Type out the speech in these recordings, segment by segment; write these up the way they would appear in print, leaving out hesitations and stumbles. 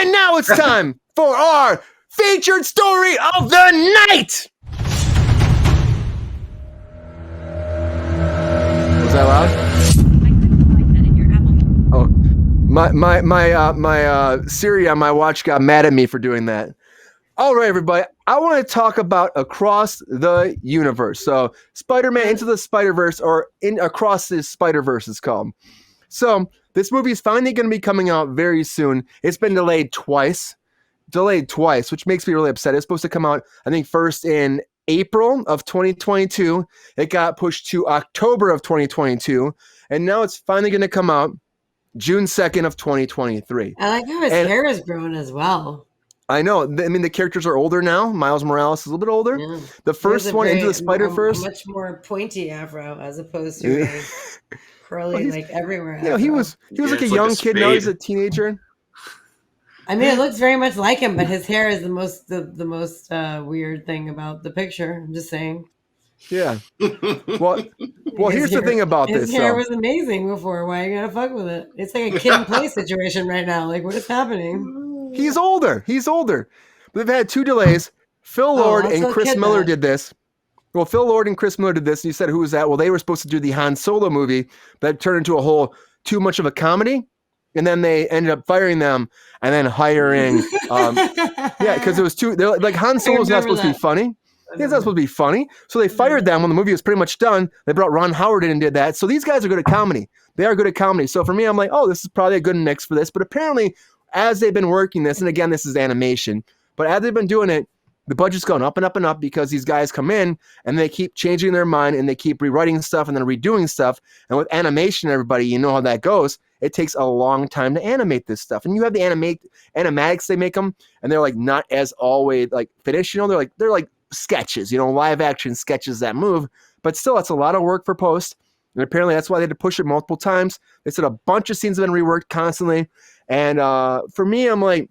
And now it's time for our featured story of the night. Was that loud? Oh, my Siri on my watch got mad at me for doing that. All right, everybody. I want to talk about Across the Universe. So, Spider-Man Into the Spider-Verse, or Across the Spider-Verse is called. So, this movie is finally going to be coming out very soon. It's been delayed twice, which makes me really upset. It's supposed to come out, I think, first in April of 2022. It got pushed to October of 2022, and now it's finally going to come out June 2nd of 2023. I like how his hair is growing as well. I know. I mean, the characters are older now. Miles Morales is a little bit older. Yeah. The first one, Into the Spider-Verse, a much more pointy afro as opposed to a curly, like everywhere. You know, he was like a young kid. Now he's a teenager. I mean, it looks very much like him, but his hair is the most weird thing about the picture. I'm just saying. Yeah. Well, here's the thing about this. His hair was amazing before. Why are you gonna fuck with it? It's like a Kid and Play situation right now. Like, what is happening? He's older. But they've had 2 delays. Phil Lord and Chris Miller did this. Well, Phil Lord and Chris Miller did this. And you said, who was that? Well, they were supposed to do the Han Solo movie that turned into a whole too much of a comedy. And then they ended up firing them and then hiring. Because it was too. They're like, Han Solo's not supposed to be funny. He's not supposed to be funny. So they fired them when the movie was pretty much done. They brought Ron Howard in and did that. So these guys are good at comedy. They are good at comedy. So for me, I'm like, oh, this is probably a good mix for this. But apparently, as they've been working this, and again, this is animation, but as they've been doing it, the budget's going up and up and up because these guys come in and they keep changing their mind and they keep rewriting stuff and then redoing stuff. And with animation, everybody, you know how that goes. It takes a long time to animate this stuff. And you have the animatics, they make them, and they're like not as always like finished. You know, they're like sketches, you know, live action sketches that move. But still, it's a lot of work for post. And apparently that's why they had to push it multiple times. They said a bunch of scenes have been reworked constantly. And for me, I'm like,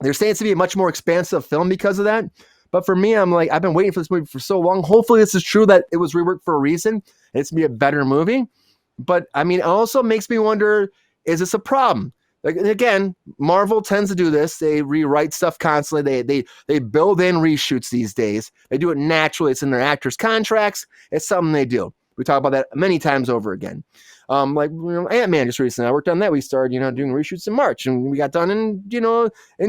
they're saying it's to be a much more expansive film because of that. But for me, I'm like, I've been waiting for this movie for so long. Hopefully this is true that it was reworked for a reason. And it's going to be a better movie. But I mean, it also makes me wonder, is this a problem? Like, again, Marvel tends to do this. They rewrite stuff constantly. They build in reshoots these days. They do it naturally. It's in their actors' contracts. It's something they do. We talk about that many times over again. Like, you know, Ant-Man just recently, I worked on that. We started, you know, doing reshoots in March, and we got done in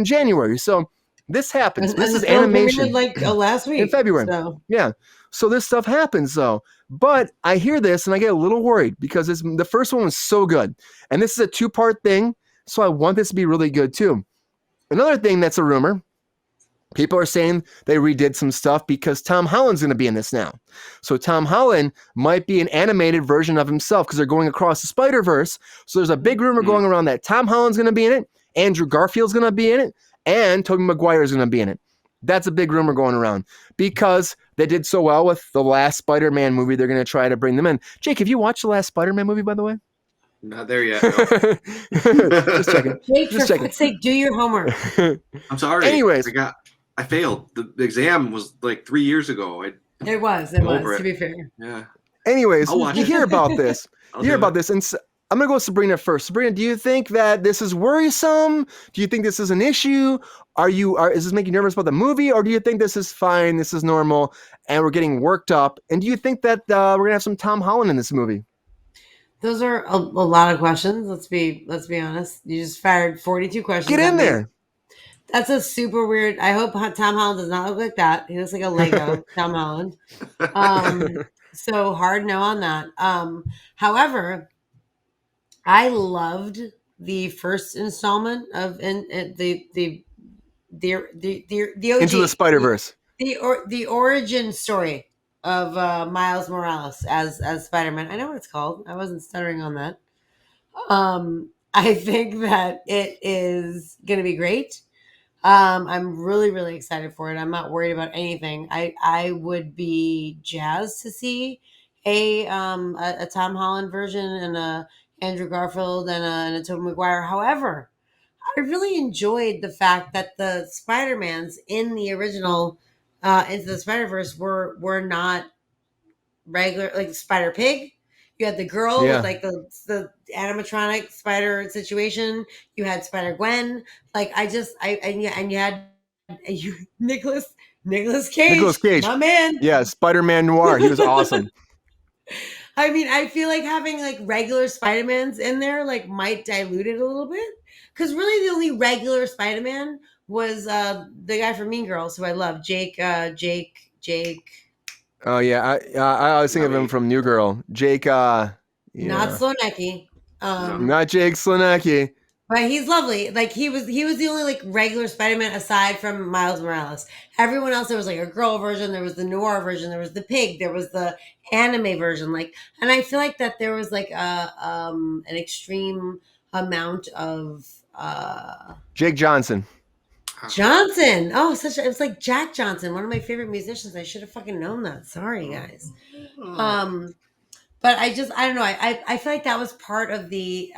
January. So this happens. This is animation. Like last week in February. So. Yeah. So this stuff happens though. But I hear this and I get a little worried because the first one was so good, and this is a 2-part thing. So I want this to be really good too. Another thing that's a rumor. People are saying they redid some stuff because Tom Holland's going to be in this now. So Tom Holland might be an animated version of himself because they're going across the Spider-Verse. So there's a big rumor going around that Tom Holland's going to be in it, Andrew Garfield's going to be in it, and Tobey Maguire's going to be in it. That's a big rumor going around because they did so well with the last Spider-Man movie. They're going to try to bring them in. Jake, have you watched the last Spider-Man movie, by the way? Not there yet. No. Just checking. Jake, for fuck's sake, do your homework. I'm sorry. Anyways. I failed. The exam was like 3 years ago. It was, to be fair. Yeah. Anyways, you hear about this. And I'm going to go with Sabrina first. Sabrina, do you think that this is worrisome? Do you think this is an issue? Is this making you nervous about the movie? Or do you think this is fine, this is normal, and we're getting worked up? And do you think that we're going to have some Tom Holland in this movie? Those are a lot of questions. Let's be honest. You just fired 42 questions. Get in there. That's a super weird. I hope Tom Holland does not look like that. He looks like a Lego Tom Holland. So hard no on that. However, I loved the first installment of the OG, Into the Spider-Verse. The origin story of Miles Morales as Spider-Man. I know what it's called. I wasn't stuttering on that. I think that it is going to be great. I'm really, really excited for it. I'm not worried about anything. I would be jazzed to see a Tom Holland version and a Andrew Garfield and a Tobey Maguire. However, I really enjoyed the fact that the Spider-Mans in the original Into the Spider-Verse were not regular, like Spider-Pig You had the girl with like the animatronic spider situation. You had Spider Gwen. Like and you had Nicholas Nicolas Cage, Cage. my man. Yeah, Spider-Man Noir. He was awesome. I mean, I feel like having like regular Spider-Mans in there like might dilute it a little bit. Because really the only regular Spider-Man was the guy from Mean Girls who I love, Jake. Oh yeah, I always think of him from New Girl. Jake. Not Yeah, Slonecki. not Jake Slonecki. But he's lovely. Like he was the only like regular Spider-Man aside from Miles Morales. Everyone else, there was like a girl version, there was the noir version, there was the pig, there was the anime version. Like, and I feel like that there was like an extreme amount of Jake Johnson. Johnson. Oh, it was like Jack Johnson, one of my favorite musicians. I should have fucking known that. Sorry, guys. But I don't know. I feel like that was part of the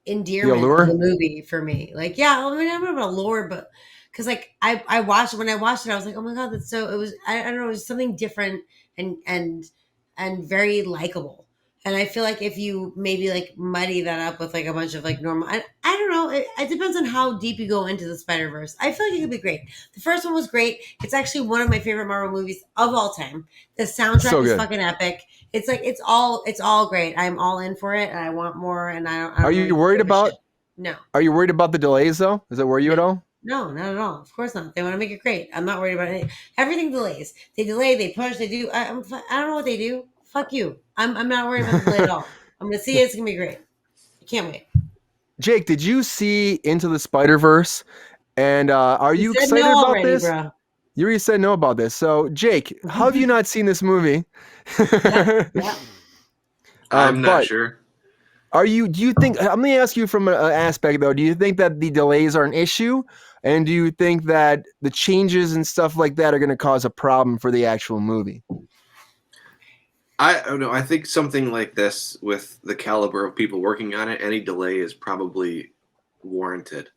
endearment of the movie for me. Like, yeah, I mean, I remember allure, but because like I watched when I watched it, I was like, oh my god, that's so. It was I don't know, it was something different and very likable. And I feel like if you maybe like muddy that up with like a bunch of like normal, I don't know. It depends on how deep you go into the Spider-Verse. I feel like it could be great. The first one was great. It's actually one of my favorite Marvel movies of all time. The soundtrack is fucking epic. It's like it's all great. I'm all in for it, and I want more. And I don't Are you worried about? No. Are you worried about the delays though? Does that worry you at all? No, not at all. Of course not. They want to make it great. I'm not worried about anything. Everything delays. They delay. They push. They do. I don't know what they do. Fuck you. I'm not worried about the delay at all. I'm gonna see it. It's gonna be great. I can't wait. Jake, did you see Into the Spider-Verse? And are you excited no about already, this? Bro. You already said no about this. So, Jake, how have you not seen this movie? Yeah. I'm not sure. Do you think, let me ask you from an aspect though, do you think that the delays are an issue? And do you think that the changes and stuff like that are going to cause a problem for the actual movie? I don't know. I think something like this, with the caliber of people working on it, any delay is probably warranted.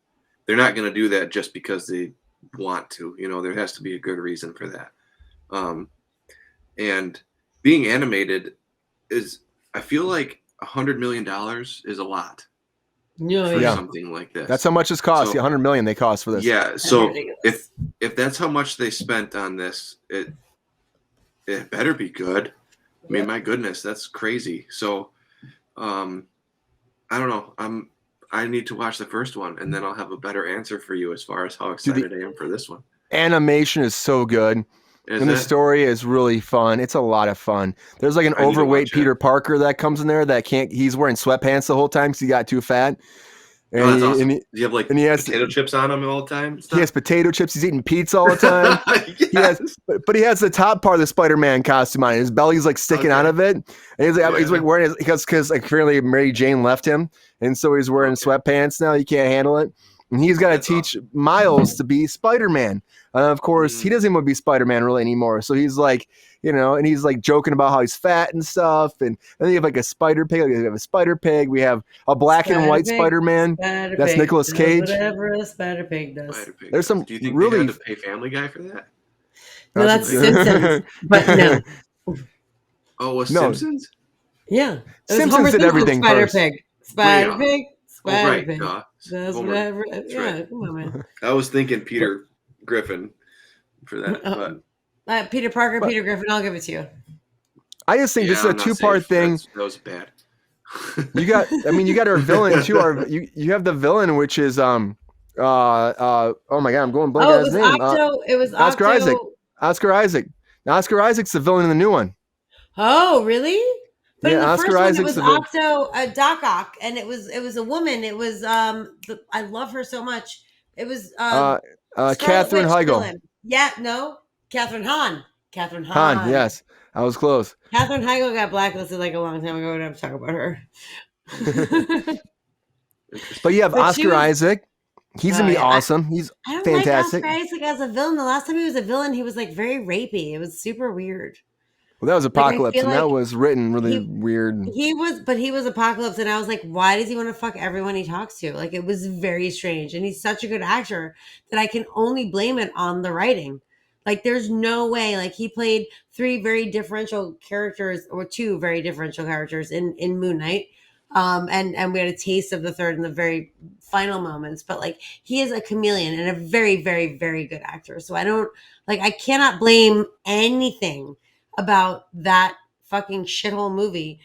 They're not going to do that just because they want to. You know, there has to be a good reason for that. And being animated is, I feel like $100 million is a lot for something like this. That's how much it's cost. So, $100 million they cost for this. Yeah. So if that's how much they spent on this, it better be good. I mean, my goodness, that's crazy. So, I don't know. I need to watch the first one, and then I'll have a better answer for you as far as how excited I am for this one. Animation is so good. The story is really fun. It's a lot of fun. There's like an overweight Peter Parker that comes in there he's wearing sweatpants the whole time because he got too fat. And that's awesome. Do you have he has potato chips on him all the time? He has potato chips. He's eating pizza all the time. Yes. But he has the top part of the Spider-Man costume on. His belly's like sticking out of it. And he's like wearing it because like apparently Mary Jane left him, and so he's wearing sweatpants now. He can't handle it, and he's got to teach Miles to be Spider-Man. Of course, he doesn't want to be Spider-Man really anymore. So he's like, and he's like joking about how he's fat and stuff. And then you have like a spider pig. We have a spider pig. We have a black and white Spider-Man. That's Nicolas Cage. Whatever a spider pig does. There's some Do you think really they had to pay Family Guy for that? No, that's Simpsons. But no. Oh, was Simpsons? Yeah. Simpsons did everything Spider first. Pig. Spider Pig. Spider Pig. That's whatever. That's yeah, right. Come on, man. I was thinking Peter Griffin for that, but Peter Parker, Peter Griffin. I'll give it to you. I just think this is a two-part thing. That was bad. You got our villain too. You have the villain, which is oh my god, I'm going blank on his name. It was Oscar Isaac. Oscar Isaac. Now, Oscar Isaac's the villain in the new one. Oh, really? But in the Oscar first Isaac's one, it was Doc Ock, and it was a woman. It was I love her so much. It was Katherine Heigl. Yeah, no, Catherine Hahn. Catherine Hahn. Yes, I was close. Catherine Heigl got blacklisted like a long time ago. We don't have to talk about her. But you have Oscar Isaac. He's gonna be awesome. He's fantastic. I don't like Oscar Isaac as a villain. The last time he was a villain, he was like very rapey. It was super weird. Well, that was Apocalypse, and that was written really weird. He was Apocalypse, and I was like, why does he want to fuck everyone he talks to? Like, it was very strange. And he's such a good actor that I can only blame it on the writing. Like, there's no way. Like, he played three very differential characters, or two very differential characters in Moon Knight. And we had a taste of the third in the very final moments. But like, he is a chameleon and a very, very, very good actor. So I cannot blame anything about that fucking shithole movie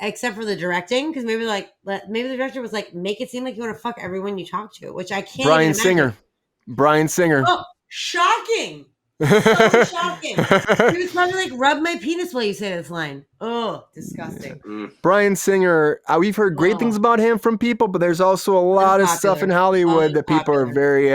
except for the directing, because maybe the director was like, make it seem like you want to fuck everyone you talk to, which I can't even imagine. Brian Singer. Oh, shocking. So shocking. He was probably like, rub my penis while you say this line. Oh, disgusting. Brian Singer, we've heard great things about him from people, but there's also a lot of stuff in Hollywood that people are very,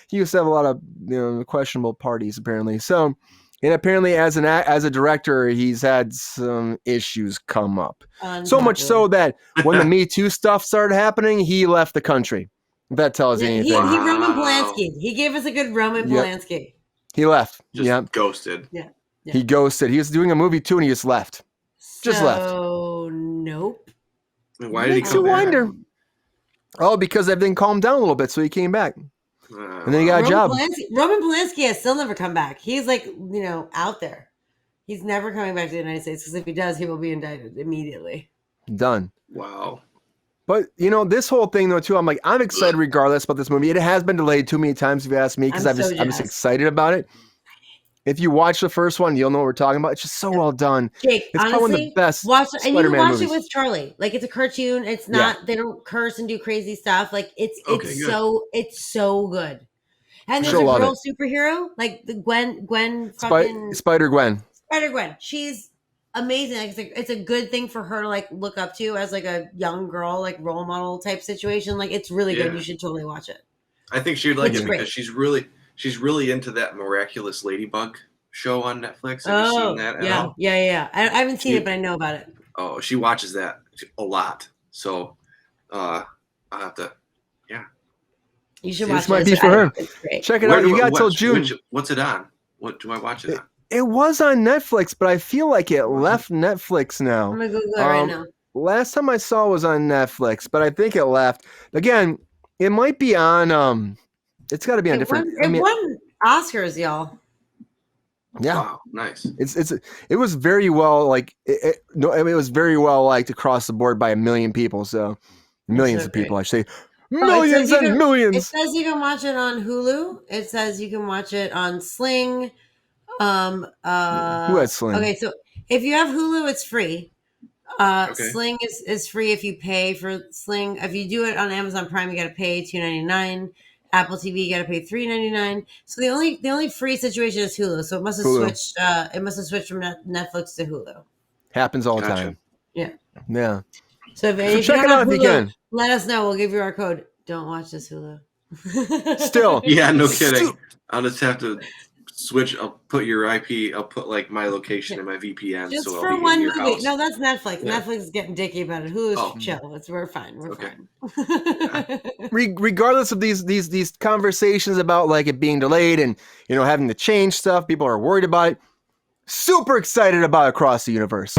he used to have a lot of questionable parties apparently. So, and apparently as a director, he's had some issues come up. So much so that when the Me Too stuff started happening, he left the country. If that tells you anything. He Roman Polanski. He gave us a good Roman Polanski. He left. Just ghosted. Yeah. He ghosted. He was doing a movie too, and he just left. Just left. Oh, nope. Why did he come back? Oh, because everything calmed down a little bit, so he came back. And then he got a job. Roman Polanski has still never come back. He's like, out there. He's never coming back to the United States, because if he does, he will be indicted immediately. Done. Wow. But, this whole thing, though, too, I'm excited regardless about this movie. It has been delayed too many times, if you ask me, because I'm just excited about it. If you watch the first one, you'll know what we're talking about. It's just so well done. Jake, it's honestly, probably one of the best and you watch movies. it with Charlie. Like, it's a cartoon. It's not, they don't curse and do crazy stuff. Like, it's so good. And there's a girl superhero, like the Gwen fucking Spider-Gwen. Spider-Gwen. She's amazing. Like, it's a good thing for her to like look up to as like a young girl, like role model type situation. Like, it's really good. You should totally watch it. I think she would like it because she's really into that Miraculous Ladybug show on Netflix. Have you seen that at all? Yeah. I haven't seen it, but I know about it. Oh, she watches that a lot. So I'll have to. You should watch it. This might be for her. Check it out. You got till June. What's it on? What do I watch it on? It was on Netflix, but I feel like it left Netflix now. I'm going to Google it right now. Last time I saw it was on Netflix, but I think it left. Again, it might be on, it's got to be on different. It won Oscars, y'all. Yeah. Wow, nice. It was very well, it was very well liked across the board by a million people. So millions of people, I say. Millions and millions. It says you can watch it on Hulu. It says you can watch it on Sling. Who has Sling? Okay, so if you have Hulu, it's free. Sling is free if you pay for Sling. If you do it on Amazon Prime, you got to pay $2.99. Apple TV, you got to pay $3.99. So the only free situation is Hulu. So it must have switched. It must have switched from Netflix to Hulu. Happens all the time. Yeah. Yeah. So if check it out if you can. Let us know. We'll give you our code. Don't watch this Hulu. Still. Yeah, no kidding. I'll just have to switch. I'll put your IP. I'll put like my location in my VPN. Just so for I'll be one in your movie. house. No, that's Netflix. Yeah. Netflix is getting dicky about it. Hulu's chill. We're fine. We're fine. Regardless of these conversations about like it being delayed and having to change stuff, people are worried about it. Super excited about Across the Universe.